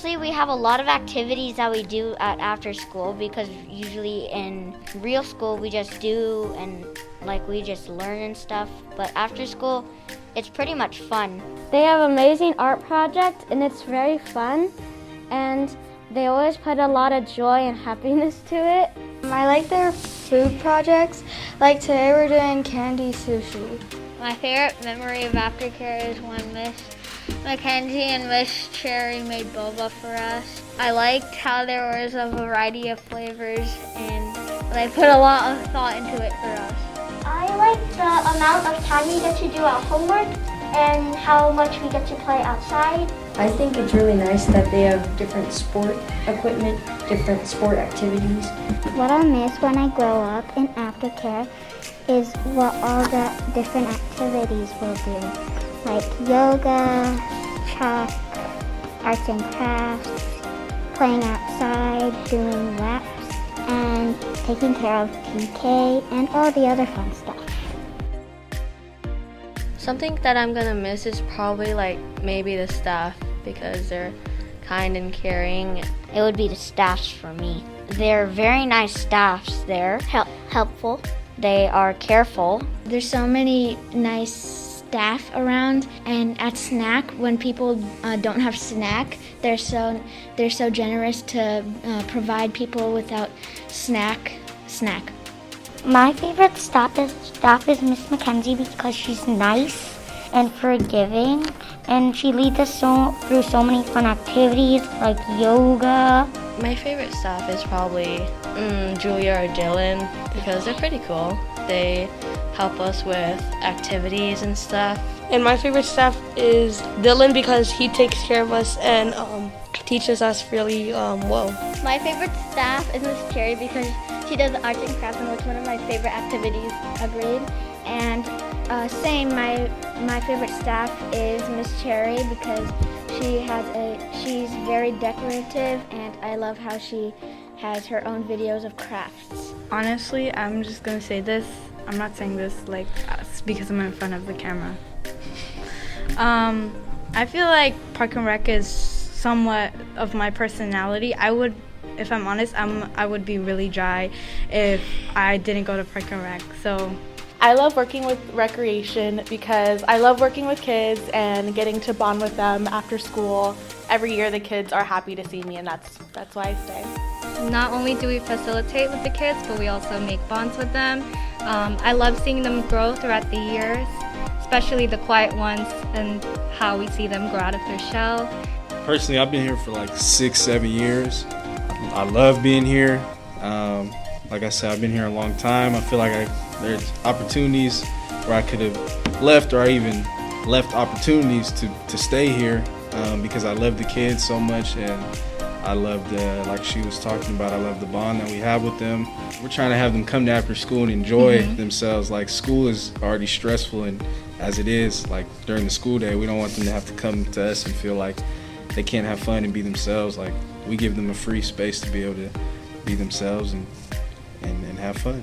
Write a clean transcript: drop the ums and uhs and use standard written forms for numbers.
Honestly, we have a lot of activities that we do at after school because usually in real school we just do and we just learn and stuff. But after school, it's pretty much fun. They have amazing art project and it's very fun, and they always put a lot of joy and happiness to it. I like their food projects. Like today we're doing candy sushi. My favorite memory of aftercare is when Miss Mackenzie and Miss Cherry made boba for us. I liked how there was a variety of flavors and they put a lot of thought into it for us. I like the amount of time we get to do our homework and how much we get to play outside. I think it's really nice that they have different sport equipment, different sport activities. What I'll miss when I grow up in aftercare is what all the different activities will do, like yoga, chalk, arts and crafts, playing outside, doing laps, and taking care of TK and all the other fun stuff. Something that I'm gonna miss is probably maybe the staff because they're kind and caring. It would be the staffs for me. They're very nice staffs there, helpful. They are careful. There's so many nice staff around, and at snack, when people don't have snack, they're so generous to provide people without snack. My favorite staff is Miss Mackenzie because she's nice and forgiving, and she leads us through so many fun activities like yoga. My favorite staff is probably Julia or Dylan because they're pretty cool. They help us with activities and stuff. And my favorite staff is Dylan because he takes care of us and teaches us really well. My favorite staff is Miss Cherry because she does arts and crafts and it's one of my favorite activities. Agreed. And my favorite staff is Miss Cherry because she's very decorative, and I love how she has her own videos of crafts. Honestly, I'm just gonna say this. I'm not saying this because I'm in front of the camera. I feel like Park and Rec is somewhat of my personality. If I'm honest, I would be really dry if I didn't go to Park and Rec. So I love working with recreation because I love working with kids and getting to bond with them after school. Every year the kids are happy to see me, and that's why I stay. Not only do we facilitate with the kids, but we also make bonds with them. I love seeing them grow throughout the years, especially the quiet ones, and how we see them grow out of their shell. Personally, I've been here for 6-7 years. I love being here. Like I said, I've been here a long time. I feel like there's opportunities where I could have left, or I even left opportunities to stay here because I love the kids so much, and I love like she was talking about, I love the bond that we have with them. We're trying to have them come to after school and enjoy themselves. School is already stressful, and as it is, during the school day, we don't want them to have to come to us and feel like they can't have fun and be themselves. We give them a free space to be able to be themselves and have fun.